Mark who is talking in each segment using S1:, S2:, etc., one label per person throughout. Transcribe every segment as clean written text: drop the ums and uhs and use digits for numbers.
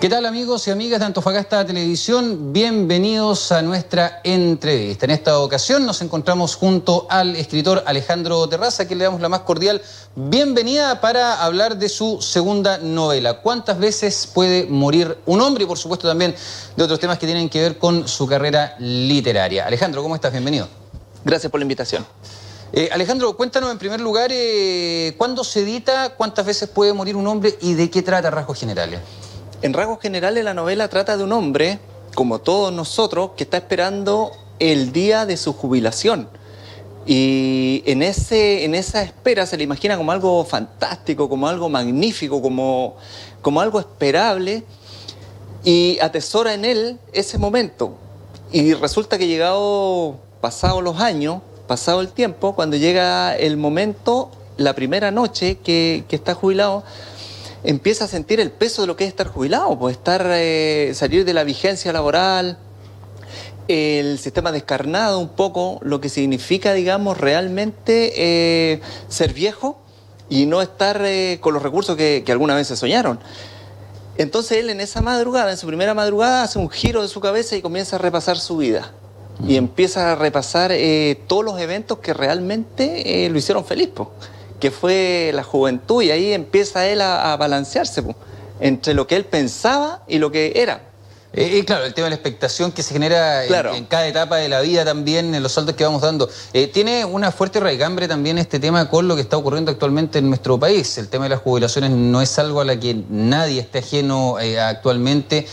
S1: ¿Qué tal, amigos y amigas de Antofagasta Televisión? Bienvenidos a nuestra entrevista. En esta ocasión nos encontramos junto al escritor Alejandro Terraza, a quien le damos la más cordial bienvenida para hablar de su segunda novela. ¿Cuántas veces puede morir un hombre? Y por supuesto también de otros temas que tienen que ver con su carrera literaria. Alejandro, ¿cómo estás? Bienvenido.
S2: Gracias por la invitación.
S1: Alejandro, cuéntanos en primer lugar, ¿cuándo se edita? ¿Cuántas veces puede morir un hombre? ¿Y de qué trata a rasgos generales?
S2: En rasgos generales, la novela trata de un hombre, como todos nosotros, que está esperando el día de su jubilación. Y en esa espera se le imagina como algo fantástico, como algo magnífico, como algo esperable, y atesora en él ese momento. Y resulta que pasados los años, pasado el tiempo, cuando llega el momento, la primera noche que está jubilado, empieza a sentir el peso de lo que es estar jubilado, pues salir de la vigencia laboral, el sistema descarnado un poco, lo que significa, digamos, realmente ser viejo y no estar con los recursos que alguna vez se soñaron. Entonces él en esa madrugada, en su primera madrugada, hace un giro de su cabeza y comienza a repasar su vida. Y empieza a repasar todos los eventos que realmente lo hicieron feliz, pues, que fue la juventud, y ahí empieza él a balancearse entre lo que él pensaba y lo que era.
S1: Claro, el tema de la expectación que se genera en cada etapa de la vida también, en los saltos que vamos dando. Tiene una fuerte raigambre también este tema con lo que está ocurriendo actualmente en nuestro país. El tema de las jubilaciones no es algo a la que nadie esté ajeno actualmente.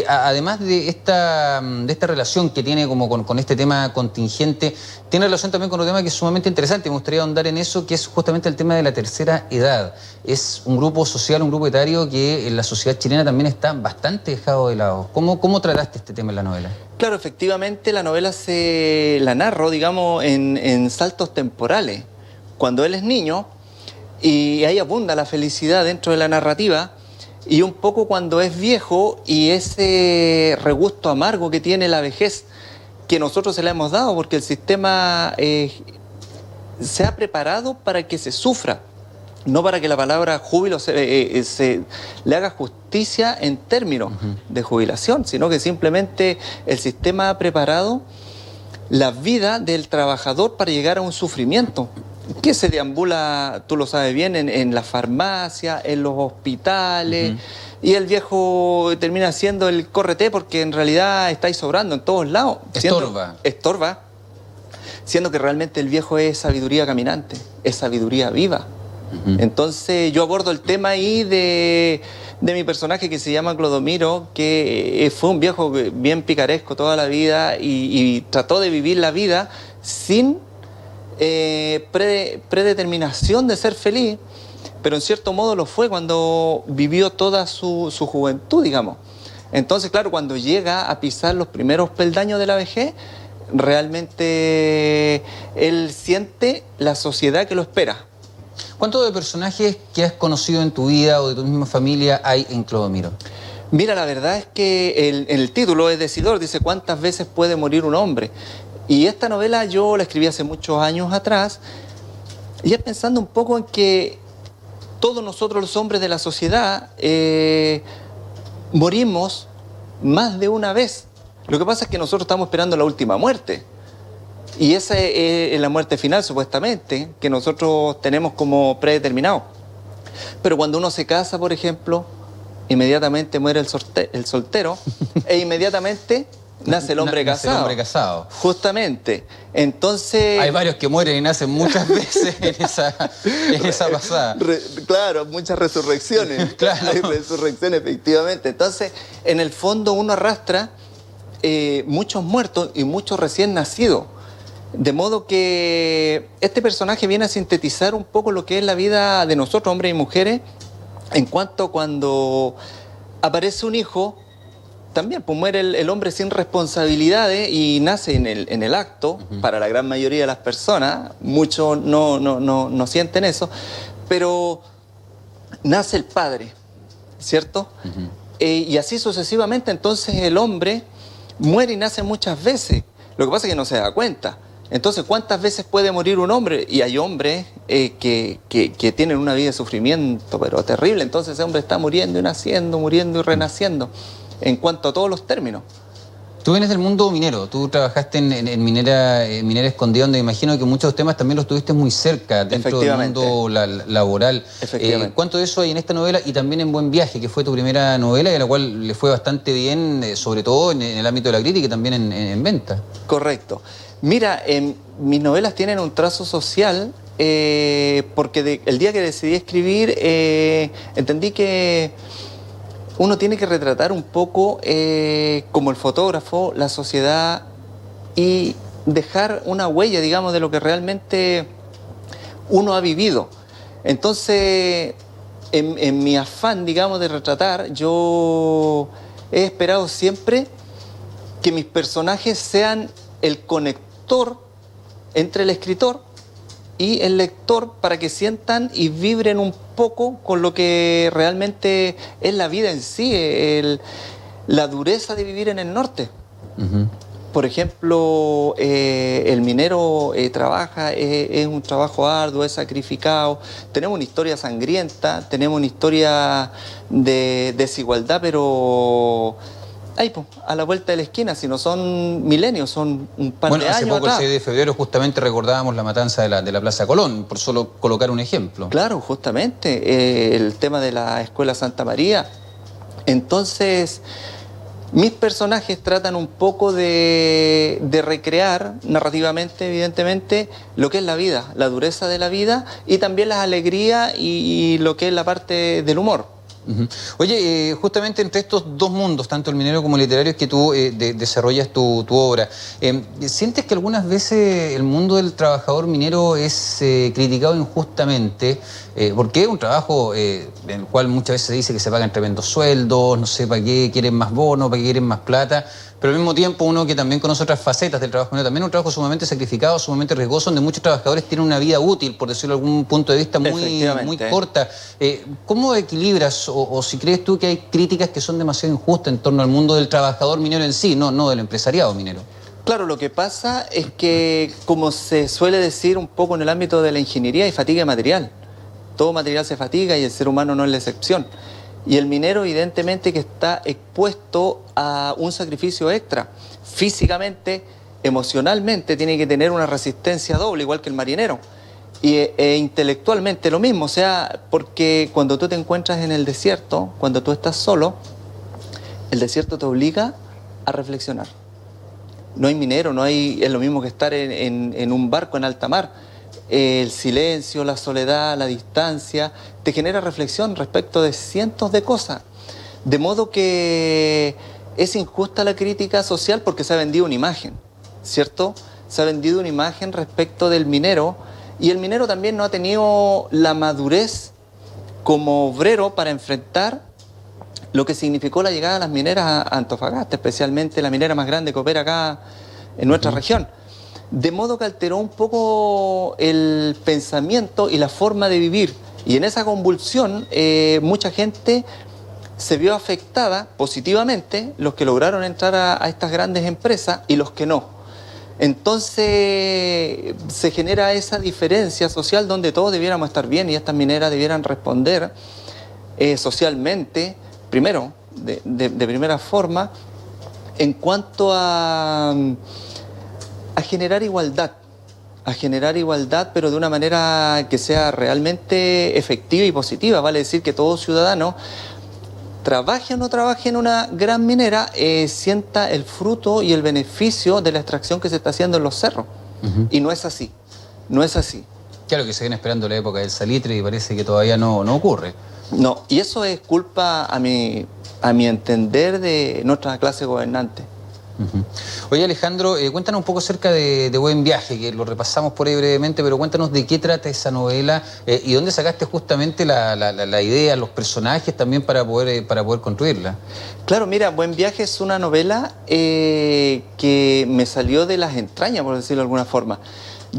S1: Además de esta relación que tiene como con este tema contingente, tiene relación también con otro tema que es sumamente interesante. Me gustaría ahondar en eso, que es justamente el tema de la tercera edad. Es un grupo social, un grupo etario que en la sociedad chilena también está bastante dejado de lado. ¿Cómo trataste este tema en la novela?
S2: Claro, efectivamente la novela la narro, digamos, en saltos temporales. Cuando él es niño, y ahí abunda la felicidad dentro de la narrativa, y un poco cuando es viejo y ese regusto amargo que tiene la vejez, que nosotros se la hemos dado, porque el sistema se ha preparado para que se sufra. No para que la palabra júbilo le haga justicia en términos de jubilación, sino que simplemente el sistema ha preparado la vida del trabajador para llegar a un sufrimiento que se deambula, tú lo sabes bien, en la farmacia, en los hospitales, y el viejo termina siendo el córrete porque en realidad está ahí sobrando en todos lados. Estorba, siendo que realmente el viejo es sabiduría caminante, es sabiduría viva. Entonces yo abordo el tema ahí de mi personaje que se llama Clodomiro, que fue un viejo bien picaresco toda la vida y trató de vivir la vida sin predeterminación de ser feliz, pero en cierto modo lo fue cuando vivió toda su juventud, digamos. Entonces, claro, cuando llega a pisar los primeros peldaños de la vejez, realmente él siente la sociedad que lo espera.
S1: ¿Cuántos de personajes que has conocido en tu vida o de tu misma familia hay en Clodomiro?
S2: Mira, la verdad es que el título es decidor, dice ¿cuántas veces puede morir un hombre? Y esta novela yo la escribí hace muchos años atrás, y es pensando un poco en que todos nosotros los hombres de la sociedad morimos más de una vez. Lo que pasa es que nosotros estamos esperando la última muerte. Y esa es la muerte final, supuestamente, que nosotros tenemos como predeterminado. Pero cuando uno se casa, por ejemplo, inmediatamente muere el soltero e inmediatamente nace el hombre casado.
S1: Nace el hombre casado.
S2: Justamente. Entonces...
S1: Hay varios que mueren y nacen muchas veces en esa pasada.
S2: Claro, muchas resurrecciones.
S1: Claro.
S2: Hay resurrecciones, efectivamente. Entonces, en el fondo uno arrastra muchos muertos y muchos recién nacidos. De modo que este personaje viene a sintetizar un poco lo que es la vida de nosotros, hombres y mujeres, en cuanto cuando aparece un hijo, también pues muere el hombre sin responsabilidades y nace en el acto, para la gran mayoría de las personas, muchos no sienten eso, pero nace el padre, ¿cierto? Y así sucesivamente, entonces el hombre muere y nace muchas veces. Lo que pasa es que no se da cuenta. Entonces, ¿cuántas veces puede morir un hombre? Y hay hombres que tienen una vida de sufrimiento, pero terrible. Entonces ese hombre está muriendo y naciendo, muriendo y renaciendo, en cuanto a todos los términos.
S1: Tú vienes del mundo minero, tú trabajaste en minera escondida, donde imagino que muchos temas también los tuviste muy cerca, dentro del mundo laboral. ¿Cuánto de eso hay en esta novela y también en Buen Viaje, que fue tu primera novela y a la cual le fue bastante bien, sobre todo en el ámbito de la crítica y también en venta?
S2: Correcto. Mira, mis novelas tienen un trazo social porque el día que decidí escribir entendí que uno tiene que retratar un poco, como el fotógrafo, la sociedad y dejar una huella, digamos, de lo que realmente uno ha vivido. Entonces, en mi afán, digamos, de retratar, yo he esperado siempre que mis personajes sean el conector entre el escritor y el lector para que sientan y vibren un poco con lo que realmente es la vida en sí, la dureza de vivir en el norte. Por ejemplo, el minero trabaja, es un trabajo arduo, es sacrificado. Tenemos una historia sangrienta, tenemos una historia de desigualdad, pero ahí, pues, a la vuelta de la esquina, si no son milenios, son un par de años
S1: hace poco,
S2: atrás.
S1: El 6 de febrero, justamente recordábamos la matanza de la Plaza Colón, por solo colocar un ejemplo.
S2: Claro, justamente, el tema de la Escuela Santa María. Entonces, mis personajes tratan un poco de recrear narrativamente, evidentemente, lo que es la vida, la dureza de la vida y también las alegrías y lo que es la parte del humor.
S1: Oye, justamente entre estos dos mundos, tanto el minero como el literario, es que tú desarrollas tu obra. ¿Sientes que algunas veces el mundo del trabajador minero es criticado injustamente? Porque es un trabajo en el cual muchas veces se dice que se pagan tremendos sueldos, no sé para qué quieren más bonos, para qué quieren más plata, pero al mismo tiempo uno que también conoce otras facetas del trabajo minero, también es un trabajo sumamente sacrificado, sumamente riesgoso, donde muchos trabajadores tienen una vida útil, por decirlo de algún punto de vista, muy corta. ¿Cómo equilibras o si crees tú que hay críticas que son demasiado injustas en torno al mundo del trabajador minero en sí, no del empresariado minero?
S2: Claro, lo que pasa es que, como se suele decir un poco en el ámbito de la ingeniería, hay fatiga material. Todo material se fatiga y el ser humano no es la excepción. Y el minero evidentemente que está expuesto a un sacrificio extra. Físicamente, emocionalmente tiene que tener una resistencia doble, igual que el marinero. E intelectualmente lo mismo, o sea, porque cuando tú te encuentras en el desierto, cuando tú estás solo, el desierto te obliga a reflexionar. No hay minero, es lo mismo que estar en un barco en alta mar. El silencio, la soledad, la distancia, te genera reflexión respecto de cientos de cosas. De modo que es injusta la crítica social porque se ha vendido una imagen, ¿cierto? Se ha vendido una imagen respecto del minero y el minero también no ha tenido la madurez como obrero para enfrentar lo que significó la llegada de las mineras a Antofagasta, especialmente la minera más grande que opera acá en nuestra región. De modo que alteró un poco el pensamiento y la forma de vivir. Y en esa convulsión mucha gente se vio afectada positivamente, los que lograron entrar a estas grandes empresas y los que no. Entonces se genera esa diferencia social donde todos debiéramos estar bien y estas mineras debieran responder socialmente, primero, de primera forma, en cuanto a generar igualdad, pero de una manera que sea realmente efectiva y positiva. Vale decir que todo ciudadano, trabaje o no trabaje en una gran minera, sienta el fruto y el beneficio de la extracción que se está haciendo en los cerros. Y no es así, no es así.
S1: Claro que se viene esperando la época del salitre y parece que todavía no ocurre.
S2: No, y eso es culpa, a mi entender, de nuestra clase gobernante.
S1: Oye, Alejandro, cuéntanos un poco acerca de Buen Viaje, que lo repasamos por ahí brevemente, pero cuéntanos de qué trata esa novela y dónde sacaste justamente la idea, los personajes también para poder construirla.
S2: Claro, mira, Buen Viaje es una novela que me salió de las entrañas, por decirlo de alguna forma.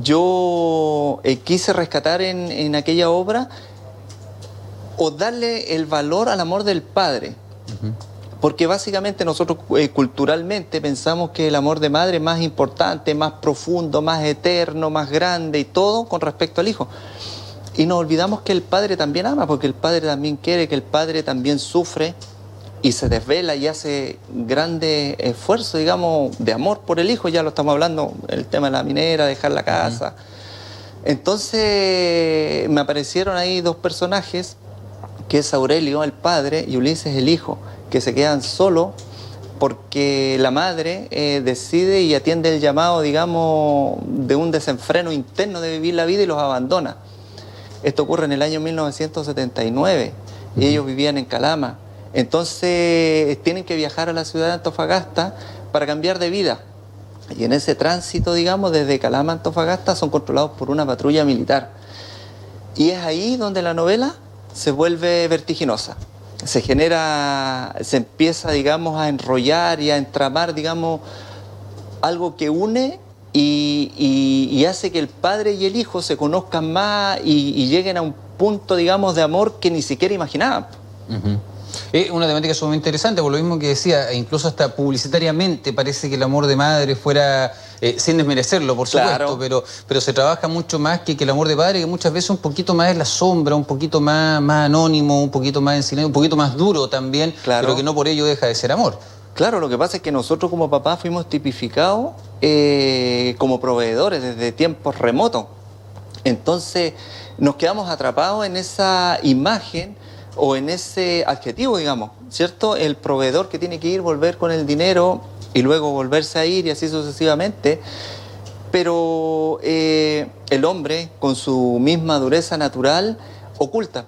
S2: Yo quise rescatar en aquella obra o darle el valor al amor del padre. Porque básicamente nosotros culturalmente pensamos que el amor de madre es más importante, más profundo, más eterno, más grande y todo con respecto al hijo. Y nos olvidamos que el padre también ama, porque el padre también quiere, que el padre también sufre y se desvela y hace grandes esfuerzos, digamos, de amor por el hijo. Ya lo estamos hablando, el tema de la minera, dejar la casa. Entonces me aparecieron ahí dos personajes, que es Aurelio, el padre, y Ulises, el hijo, que se quedan solos porque la madre decide y atiende el llamado, digamos, de un desenfreno interno de vivir la vida y los abandona. Esto ocurre en el año 1979 y ellos vivían en Calama. Entonces tienen que viajar a la ciudad de Antofagasta para cambiar de vida. Y en ese tránsito, digamos, desde Calama a Antofagasta son controlados por una patrulla militar. Y es ahí donde la novela se vuelve vertiginosa. Se empieza, digamos, a enrollar y a entramar, digamos, algo que une y hace que el padre y el hijo se conozcan más y lleguen a un punto, digamos, de amor que ni siquiera imaginaban.
S1: Es una temática sumamente interesante, por lo mismo que decía, incluso hasta publicitariamente parece que el amor de madre fuera, sin desmerecerlo, por supuesto, pero se trabaja mucho más que el amor de padre, que muchas veces un poquito más en la sombra, un poquito más anónimo, un poquito más en silencio, un poquito más duro también, pero que no por ello deja de ser amor.
S2: Claro, lo que pasa es que nosotros como papás fuimos tipificados como proveedores desde tiempos remotos. Entonces nos quedamos atrapados en esa imagen o en ese adjetivo, digamos, ¿cierto? El proveedor que tiene que ir, volver con el dinero y luego volverse a ir y así sucesivamente. Pero el hombre, con su misma dureza natural, oculta,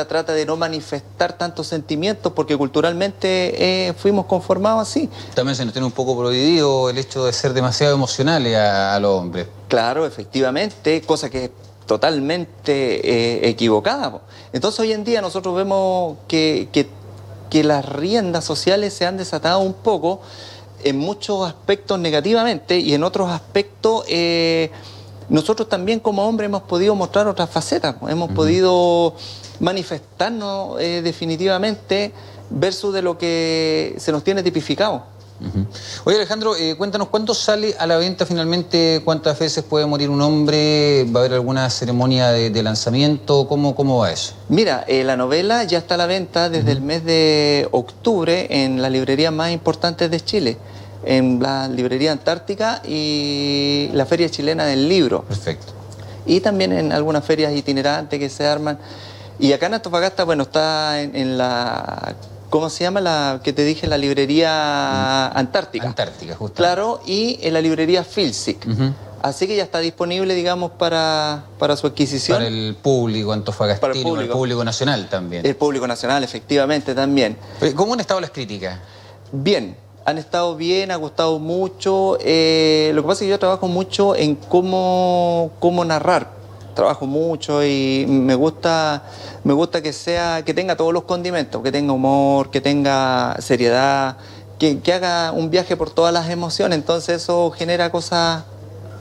S2: trata de no manifestar tantos sentimientos porque culturalmente fuimos conformados así.
S1: También se nos tiene un poco prohibido el hecho de ser demasiado emocionales a los hombres.
S2: Claro, efectivamente, cosa que es totalmente equivocada. Entonces hoy en día nosotros vemos que las riendas sociales se han desatado un poco en muchos aspectos negativamente y en otros aspectos nosotros también como hombres hemos podido mostrar otras facetas, hemos podido manifestarnos definitivamente versus de lo que se nos tiene tipificado.
S1: Oye, Alejandro, cuéntanos, ¿cuándo sale a la venta finalmente? ¿Cuántas veces puede morir un hombre? ¿Va a haber alguna ceremonia de lanzamiento? ¿Cómo va eso?
S2: Mira, la novela ya está a la venta desde el mes de octubre en las librerías más importantes de Chile, en la librería Antártica y la Feria Chilena del Libro.
S1: Perfecto.
S2: Y también en algunas ferias itinerantes que se arman. Y acá en Antofagasta, bueno, está en la... ¿Cómo se llama la que te dije? La librería Antártica.
S1: Antártica, justo.
S2: Claro, y en la librería Filsic. Así que ya está disponible, digamos, para su adquisición.
S1: Para el público antofagastino, para el público nacional también.
S2: El público nacional, efectivamente, también.
S1: ¿Cómo han estado las críticas?
S2: Bien, han estado bien, ha gustado mucho. Lo que pasa es que yo trabajo mucho en cómo narrar. Trabajo mucho y me gusta que tenga todos los condimentos, que tenga humor, que tenga seriedad, que haga un viaje por todas las emociones, entonces eso genera cosas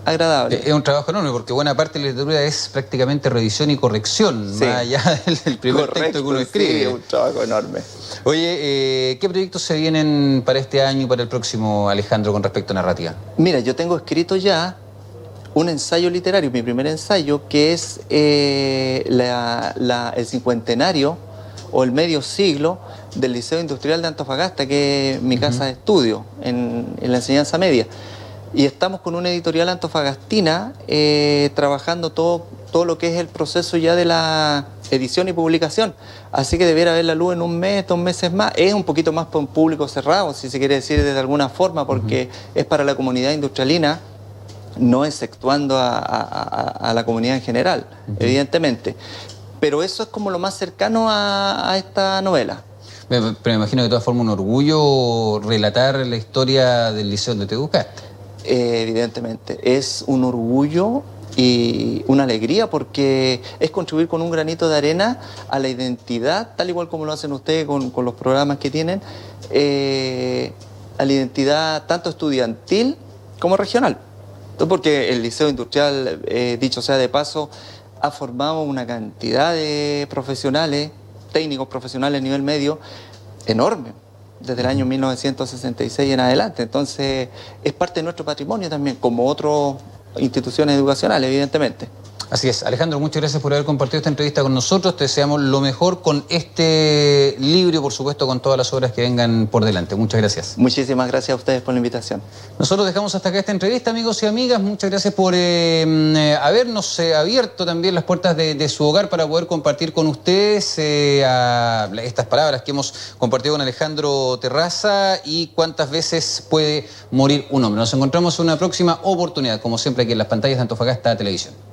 S2: agradables.
S1: Es un trabajo enorme porque buena parte de la literatura es prácticamente revisión y corrección, más allá del primer texto que uno escribe.
S2: Sí, es un trabajo enorme.
S1: Oye, ¿qué proyectos se vienen para este año y para el próximo, Alejandro, con respecto a narrativa?
S2: Mira, yo tengo escrito ya un ensayo literario, mi primer ensayo, que es el cincuentenario o el medio siglo del Liceo Industrial de Antofagasta, que es mi casa de estudio en la enseñanza media. Y estamos con una editorial antofagastina trabajando todo lo que es el proceso ya de la edición y publicación. Así que debiera ver la luz en un mes, 2 meses más. Es un poquito más para un público cerrado, si se quiere decir de alguna forma, porque es para la comunidad industrialina, no exceptuando a la comunidad en general, evidentemente. Pero eso es como lo más cercano a esta novela.
S1: Pero me imagino que de todas formas un orgullo relatar la historia del liceo donde te educaste.
S2: Evidentemente, es un orgullo y una alegría porque es contribuir con un granito de arena a la identidad, tal igual como lo hacen ustedes con los programas que tienen, a la identidad tanto estudiantil como regional. Porque el Liceo Industrial, dicho sea de paso, ha formado una cantidad de profesionales, técnicos profesionales a nivel medio, enorme, desde el año 1966 en adelante. Entonces, es parte de nuestro patrimonio también, como otras instituciones educacionales, evidentemente.
S1: Así es. Alejandro, muchas gracias por haber compartido esta entrevista con nosotros. Te deseamos lo mejor con este libro y, por supuesto, con todas las obras que vengan por delante. Muchas gracias.
S2: Muchísimas gracias a ustedes por la invitación.
S1: Nosotros dejamos hasta acá esta entrevista, amigos y amigas. Muchas gracias por habernos abierto también las puertas de su hogar para poder compartir con ustedes estas palabras que hemos compartido con Alejandro Terraza y cuántas veces puede morir un hombre. Nos encontramos en una próxima oportunidad, como siempre, aquí en las pantallas de Antofagasta Televisión.